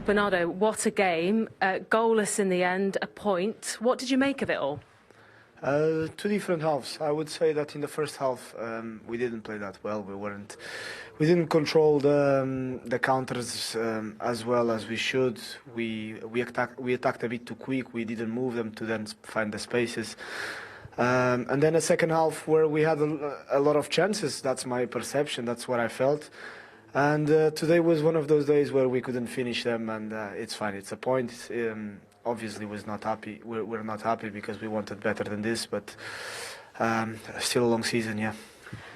Bernardo, what a game. Goalless in the end, a point. What did you make of it all? Two different halves. I would say that in the first half we didn't play that well. We didn't control the counters as well as we should. We attacked a bit too quick. We didn't move them to then find the spaces. And then a second half where we had a lot of chances. That's my perception. That's what I felt. And today was one of those days where we couldn't finish them, and it's fine. It's a point. Obviously, we're not happy because we wanted better than this, but still a long season, yeah.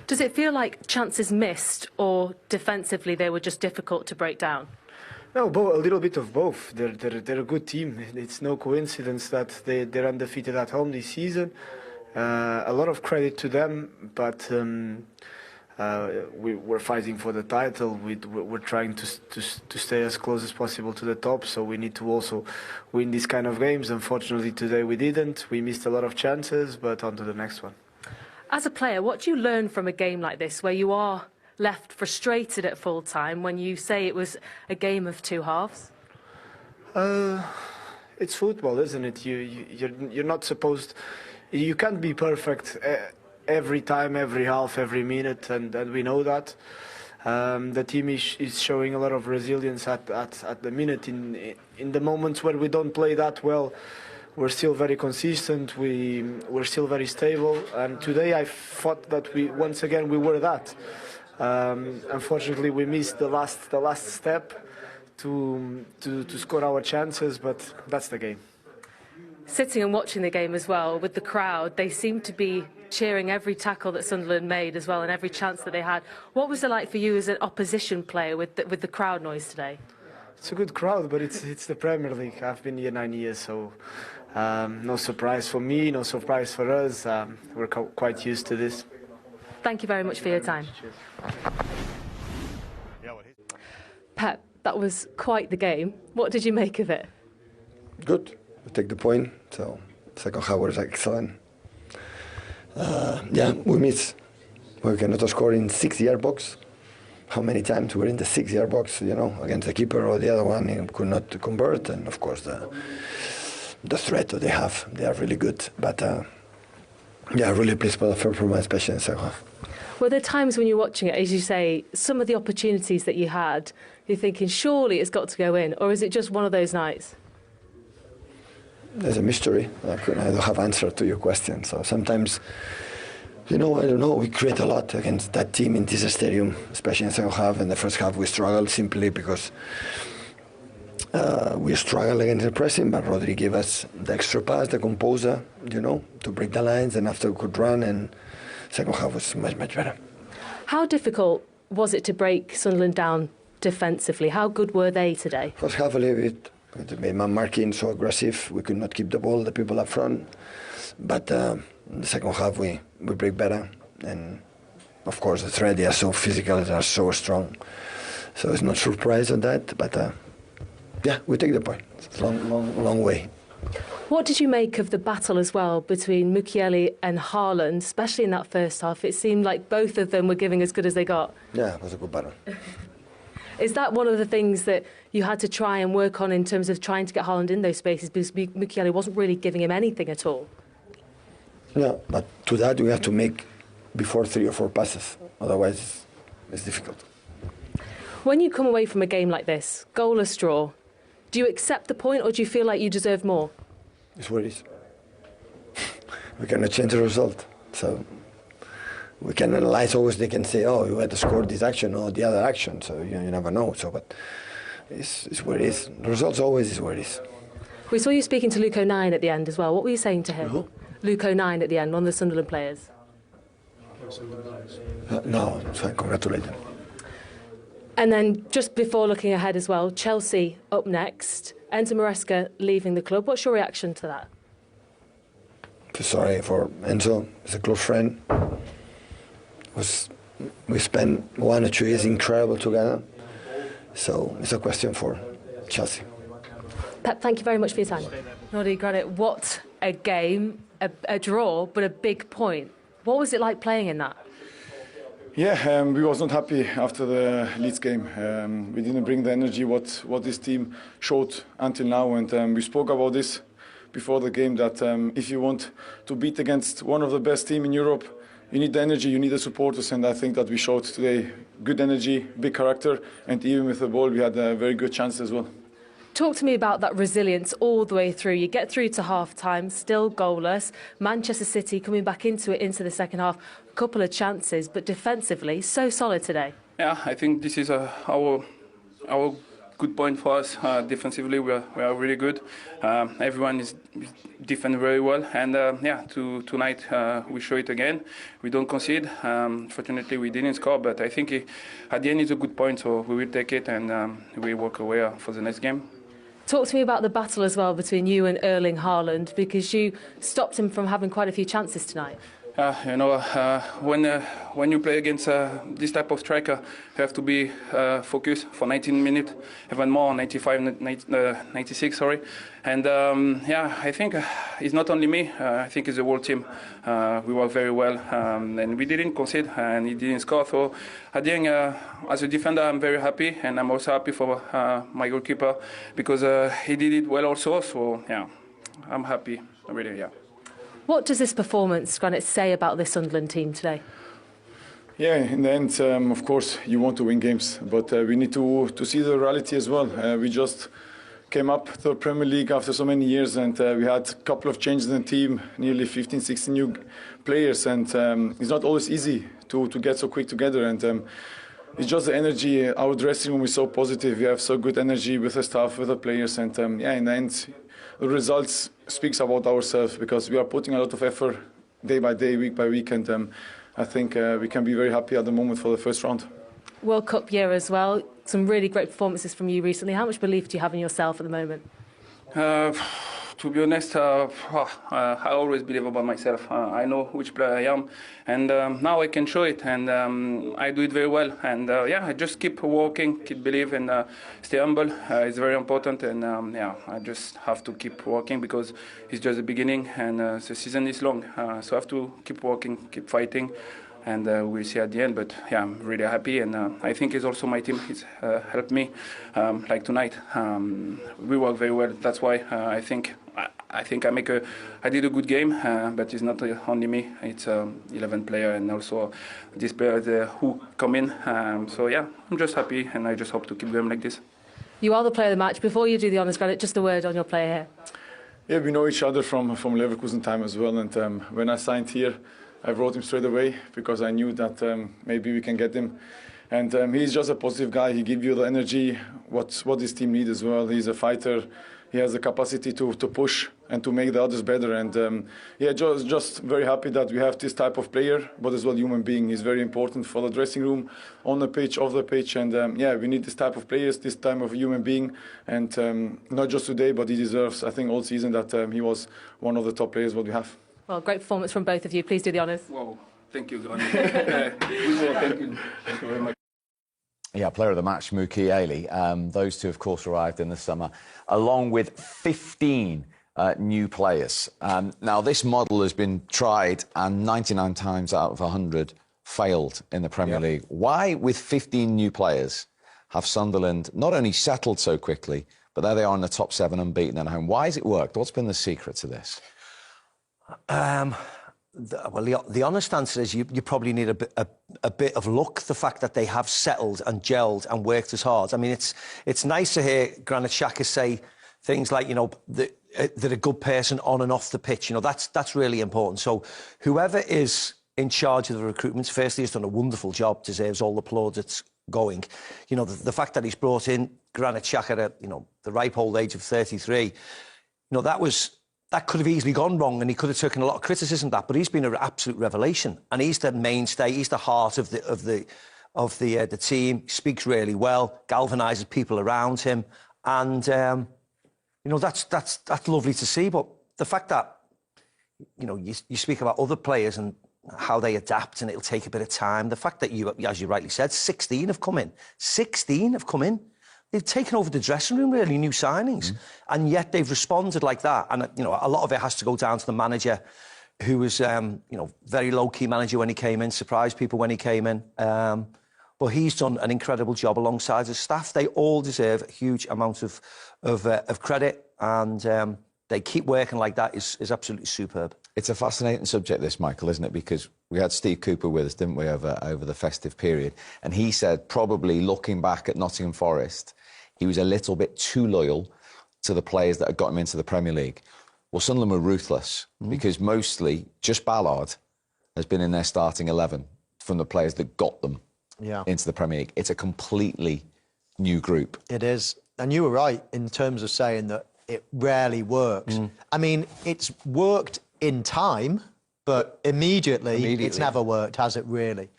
Does it feel like chances missed, or defensively they were just difficult to break down? No, a little bit of both. They're a good team. It's no coincidence that they're undefeated at home this season. A lot of credit to them, but we're fighting for the title. We're trying to stay as close as possible to the top, so we need to also win these kind of games. Unfortunately, today we didn't. We missed a lot of chances, but on to the next one. As a player, what do you learn from a game like this, where you are left frustrated at full time when you say it was a game of two halves? It's football, isn't it? You're not supposed. You can't be perfect every time, every half, every minute, and we know that. The team is showing a lot of resilience at the minute. In the moments where we don't play that well, we're still very consistent. We're still very stable. And today I thought that once again we were that. Unfortunately, we missed the last step to score our chances, but that's the game. Sitting and watching the game as well with the crowd, they seemed to be cheering every tackle that Sunderland made as well and every chance that they had. What was it like for you as an opposition player with the crowd noise today? It's a good crowd, but it's the Premier League. I've been here 9 years, so no surprise for me, no surprise for us. We're quite used to this. Thank you very much for your time. Pep, that was quite the game. What did you make of it? Good. We take the point. So second half was excellent. Yeah, we miss. We cannot score in 6-yard box. How many times we're in the 6-yard box, against the keeper or the other one, and could not convert. And of course the threat that they have, they are really good. But yeah, really pleased with the performance, especially in the second half. Were there times when you're watching it, as you say, some of the opportunities that you had, you're thinking, surely it's got to go in, or is it just one of those nights? There's a mystery. I don't have answer to your question. So sometimes, I don't know, we create a lot against that team in this stadium, especially in the second half. In the first half, we struggled simply because we struggled against the pressing, but Rodri gave us the extra pass, the composure, to break the lines, and after we could run, and second half was much, much better. How difficult was it to break Sunderland down defensively? How good were they today? First half a little bit. They made man marking so aggressive, we could not keep the ball, the people up front. But in the second half, we break better. And of course, the threat, they are so physical, they are so strong. So it's not surprise on that, but yeah, we take the point. It's a long way. What did you make of the battle as well between Mukiele and Haaland, especially in that first half? It seemed like both of them were giving as good as they got. Yeah, it was a good battle. Is that one of the things that you had to try and work on in terms of trying to get Haaland in those spaces, because Mukiele wasn't really giving him anything at all? No, but to that we have to make before 3 or 4 passes, otherwise it's difficult. When you come away from a game like this, goalless draw, do you accept the point or do you feel like you deserve more? It's what it is. We cannot change the result, so we can analyze always. They can say, oh, you had to score this action or the other action, so you never know. So, but it's what it is. The results always is what it is. We saw you speaking to Luke O'Nien at the end as well. What were you saying to him? Who? Luke O'Nien at the end, one of the Sunderland players. No, so I congratulate him. And then just before looking ahead as well, Chelsea up next. Enzo Maresca leaving the club. What's your reaction to that? Sorry for Enzo. He's a close friend. We spent 1 or 2 years incredible together. So it's a question for Chelsea. Pep, thank you very much for your time. Noddy Granit, what a game, a draw, but a big point. What was it like playing in that? Yeah, we was not happy after the Leeds game. We didn't bring the energy what this team showed until now, and we spoke about this before the game that if you want to beat against one of the best team in Europe, you need the energy, you need the supporters, and I think that we showed today good energy, big character, and even with the ball we had a very good chance as well. Talk to me about that resilience all the way through. You get through to half-time, still goalless. Manchester City coming back into it into the second half. A couple of chances, but defensively, so solid today. Yeah, I think this is our good point for us. Defensively, we are really good. Everyone is defend very well, and tonight we show it again. We don't concede. Fortunately, we didn't score, but I think at the end it's a good point, so we will take it and we walk away for the next game. Talk to me about the battle as well between you and Erling Haaland, because you stopped him from having quite a few chances tonight. When you play against this type of striker, you have to be focused for 19 minutes, even more, 96, sorry. And I think it's not only me, I think it's the whole team. We work very well, and we didn't concede, and he didn't score. So at the end, as a defender, I'm very happy, and I'm also happy for my goalkeeper, because he did it well also. So yeah, I'm happy, really, yeah. What does this performance, Granit, say about this Sunderland team today? Yeah, in the end, of course, you want to win games, but we need to see the reality as well. We just came up to the Premier League after so many years, and we had a couple of changes in the team, nearly 15, 16 new players, and it's not always easy to get so quick together. And it's just the energy. Our dressing room is so positive. We have so good energy with the staff, with the players, and in the end, the results speaks about ourselves, because we are putting a lot of effort day by day, week by week, and I think we can be very happy at the moment for the first round. World Cup year as well. Some really great performances from you recently. How much belief do you have in yourself at the moment? To be honest, I always believe about myself. I know which player I am, and now I can show it, and I do it very well. And I just keep working, keep believing, and stay humble. It's very important, and I just have to keep working, because it's just the beginning, and the season is long. So I have to keep working, keep fighting, and we'll see at the end. But yeah, I'm really happy, and I think it's also my team. It's helped me, like tonight. We work very well. That's why I think I did a good game, but it's not only me. It's 11 players, and also these players who come in. So yeah, I'm just happy, and I just hope to keep going like this. You are the player of the match. Before you do the honours, Granit, just a word on your player here. Yeah, we know each other from Leverkusen time as well, and when I signed here, I wrote him straight away, because I knew that maybe we can get him. And he's just a positive guy. He gives you the energy, what this team needs as well. He's a fighter. He has the capacity to push and to make the others better. And just very happy that we have this type of player, but as well human being. He's very important for the dressing room, on the pitch, off the pitch. And we need this type of players, this type of human being. And not just today, but he deserves, I think, all season that he was one of the top players what we have. Well, great performance from both of you. Please do the honours. Wow, thank you, Granit. Thank you very much. Yeah, player of the match, Mookie Ailey. Those two, of course, arrived in the summer, along with 15 new players. Now, this model has been tried, and 99 times out of 100 failed in the Premier League. Why, with 15 new players, have Sunderland not only settled so quickly, but there they are in the top 7 unbeaten at home? Why has it worked? What's been the secret to this? The honest answer is you probably need a bit of luck. The fact that they have settled and gelled and worked as hard. I mean, it's nice to hear Granit Xhaka say things like, you know, that a good person on and off the pitch. You know, that's really important. So whoever is in charge of the recruitment, firstly, has done a wonderful job, deserves all the plaudits going. You know, the fact that he's brought in Granit Xhaka at, you know, the ripe old age of 33, you know, that could have easily gone wrong, and he could have taken a lot of criticism of that. But he's been an absolute revelation, and he's the mainstay. He's the heart of the team. Speaks really well, galvanises people around him, and you know, that's lovely to see. But the fact that, you know, you speak about other players and how they adapt, and it'll take a bit of time. The fact that you, as you rightly said, 16 have come in. 16 have come in. They've taken over the dressing room, really, new signings. And yet they've responded like that. And, you know, a lot of it has to go down to the manager who was, very low-key manager when he came in, surprised people when he came in. But he's done an incredible job alongside his staff. They all deserve a huge amount of credit, and they keep working like that is absolutely superb. It's a fascinating subject, this, Michael, isn't it? Because we had Steve Cooper with us, didn't we, over the festive period? And he said, probably looking back at Nottingham Forest, he was a little bit too loyal to the players that had got him into the Premier League. Well, Sunderland were ruthless because mostly just Ballard has been in their starting 11 from the players that got them into the Premier League. It's a completely new group. It is. And you were right in terms of saying that it rarely works. I mean, it's worked in time, but immediately it's never worked, has it really?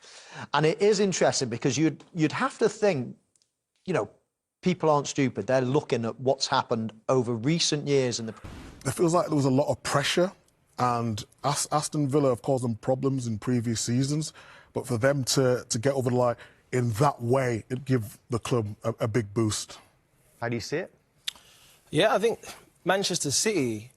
And it is interesting because you'd have to think, people aren't stupid. They're looking at what's happened over recent years. It feels like there was a lot of pressure, and Aston Villa have caused them problems in previous seasons, but for them to get over the line in that way, it'd give the club a big boost. How do you see it? Yeah, I think Manchester City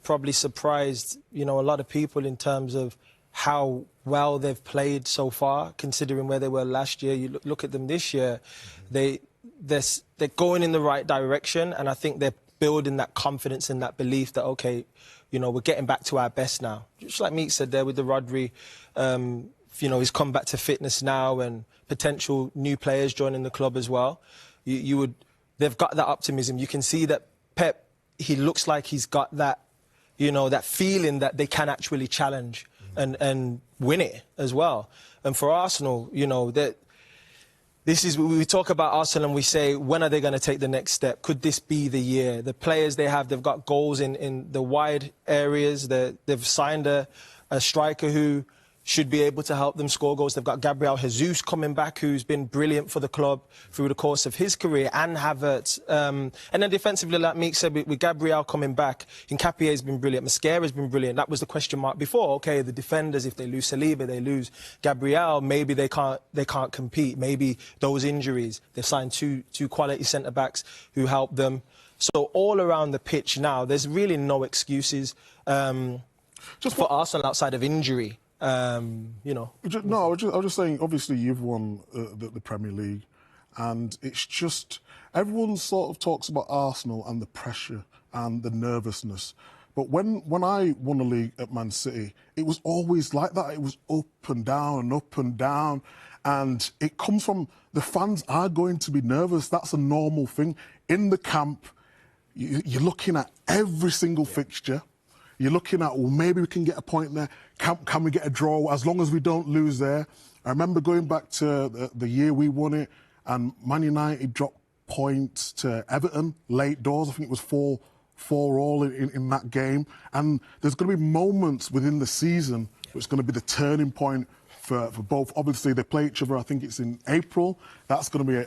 probably surprised, a lot of people in terms of how well they've played so far, considering where they were last year. You look at them this year, they're going in the right direction, and I think they're building that confidence and that belief that, OK, we're getting back to our best now. Just like Meek said there with the Rodri, he's come back to fitness now and potential new players joining the club as well. They've got that optimism. You can see that Pep, he looks like he's got that, that feeling that they can actually challenge and win it as well. And for Arsenal, that this is, we talk about Arsenal and we say, when are they going to take the next step? Could this be the year? The players they have, they've got goals in the wide areas. They've signed a striker who should be able to help them score goals. They've got Gabriel Jesus coming back, who's been brilliant for the club through the course of his career, and Havertz. And then defensively, like Meek said, with Gabriel coming back, Nkapie's been brilliant, Mascara's been brilliant. That was the question mark before. OK, the defenders, if they lose Saliba, they lose Gabriel, maybe they can't compete. Maybe those injuries. They've signed two quality centre-backs who help them. So all around the pitch now, there's really no excuses just for Arsenal outside of injury. I was just saying, obviously you've won the Premier League, and it's just, everyone sort of talks about Arsenal and the pressure and the nervousness. But when I won the league at Man City, it was always like that. It was up and down and up and down. And it comes from the fans are going to be nervous. That's a normal thing. In the camp, you're looking at every single fixture. You're looking at, well, maybe we can get a point there. Can we get a draw as long as we don't lose there? I remember going back to the year we won it, and Man United dropped points to Everton, late doors. I think it was 4-4 in that game. And there's going to be moments within the season which is going to be the turning point for both. Obviously, they play each other, I think it's in April. That's going to be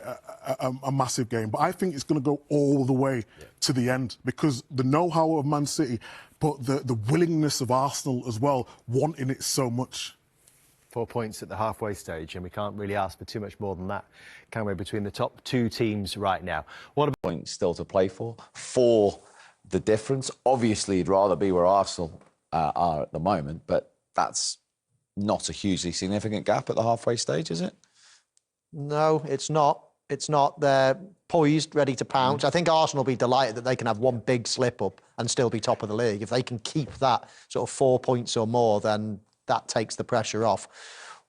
a massive game. But I think it's going to go all the way to the end, because the know-how of Man City, but the willingness of Arsenal as well, wanting it so much. 4 points at the halfway stage, and we can't really ask for too much more than that, can we, between the top two teams right now? What about points still to play for the difference? Obviously, you'd rather be where Arsenal are at the moment, but that's not a hugely significant gap at the halfway stage, is it? No, it's not. It's not. They're poised, ready to pounce. I think Arsenal will be delighted that they can have one big slip-up and still be top of the league. If they can keep that sort of 4 points or more, then that takes the pressure off.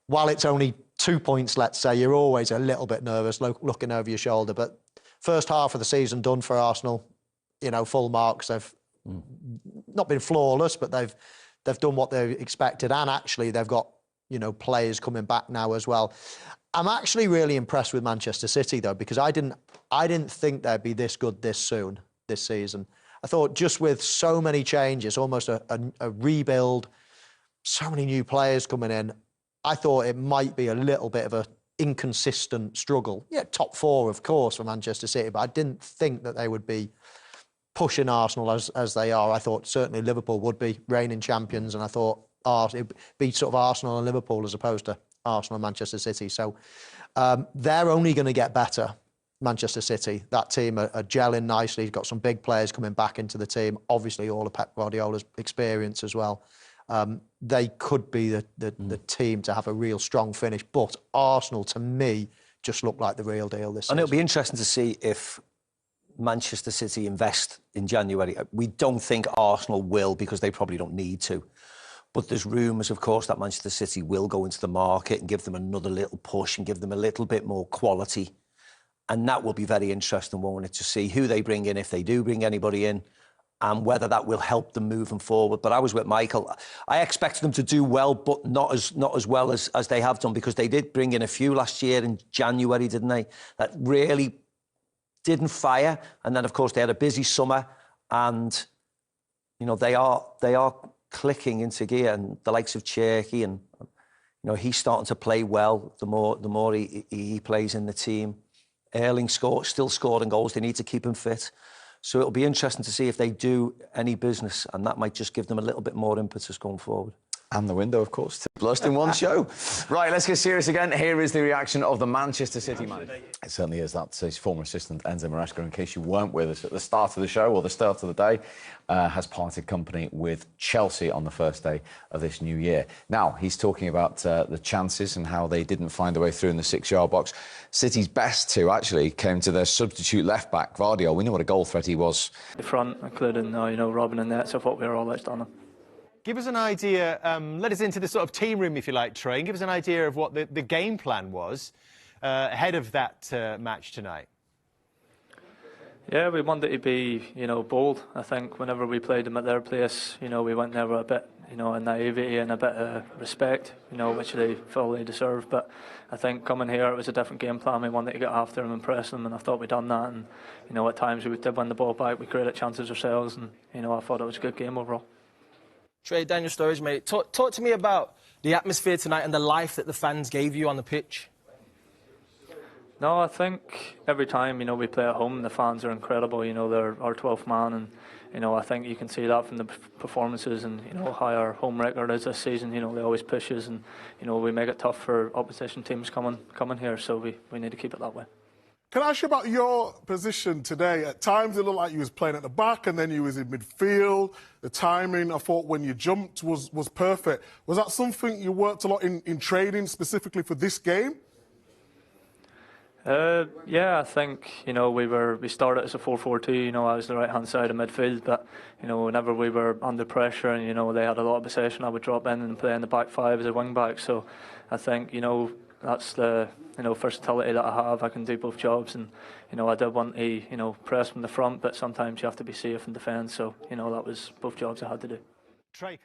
While it's only 2 points, let's say, you're always a little bit nervous looking over your shoulder. But first half of the season done for Arsenal, full marks. They've not been flawless, but they've done what they expected. And actually, they've got, players coming back now as well. I'm actually really impressed with Manchester City, though, because I didn't think they'd be this good this soon, this season. I thought just with so many changes, almost a rebuild, so many new players coming in, I thought it might be a little bit of an inconsistent struggle. Yeah, top four, of course, for Manchester City, but I didn't think that they would be pushing Arsenal as they are. I thought certainly Liverpool would be reigning champions, and I thought it'd be sort of Arsenal and Liverpool as opposed to Arsenal and Manchester City. So they're only going to get better, Manchester City. That team are gelling nicely. Got some big players coming back into the team. Obviously, all of Pep Guardiola's experience as well. they could be the team to have a real strong finish. But Arsenal, to me, just look like the real deal this season. And it'll be interesting to see if Manchester City invest in January. We don't think Arsenal will, because they probably don't need to. But there's rumours, of course, that Manchester City will go into the market and give them another little push and give them a little bit more quality. And that will be very interesting, won't it, to see who they bring in, if they do bring anybody in, and whether that will help them moving forward. But I was with Michael. I expected them to do well, but not as well as they have done, because they did bring in a few last year in January, didn't they? That really didn't fire. And then, of course, they had a busy summer, and, you know, they are clicking into gear, and the likes of Cherky, and, you know, he's starting to play well the more he plays in the team. Erling still scoring goals. They need to keep him fit. So it'll be interesting to see if they do any business, and that might just give them a little bit more impetus going forward. And the window, of course, to Lust in one show. Right, let's get serious again. Here is the reaction of the Manchester City manager. It certainly is. That's his former assistant, Enzo Maresca, in case you weren't with us at the start of the show or the start of the day, has parted company with Chelsea on the first day of this new year. Now, he's talking about the chances and how they didn't find their way through in the 6-yard box. City's best two, actually, came to their substitute left-back, Vardy. We know what a goal threat he was. The front, including, Robin and that, so I thought we were all outstanding. Give us an idea, let us into the sort of team room, if you like, Trey, and give us an idea of what the game plan was ahead of that match tonight. Yeah, we wanted to be, bold. I think whenever we played them at their place, we went there with a bit, of naivety and a bit of respect, which they fully deserve. But I think coming here, it was a different game plan. We wanted to get after them and press them, and I thought we'd done that. And, at times we did win the ball back. We created chances ourselves, and, I thought it was a good game overall. Trey, Daniel Sturridge, mate. Talk to me about the atmosphere tonight and the life that the fans gave you on the pitch. No, I think every time, we play at home, the fans are incredible. They're our 12th man, and, I think you can see that from the performances and, how our home record is this season. They always push us, and, we make it tough for opposition teams coming here, so we need to keep it that way. Can I ask you about your position today? At times it looked like you was playing at the back and then you was in midfield. The timing, I thought, when you jumped was perfect. Was that something you worked a lot in training specifically for this game? Yeah, I think, we started as a 4-4-2, I was the right-hand side of midfield, but, whenever we were under pressure and, they had a lot of possession, I would drop in and play in the back five as a wing-back. So I think, that's the, versatility that I have. I can do both jobs, and, I did want to, press from the front, but sometimes you have to be safe and defend. So, that was both jobs I had to do. Trey.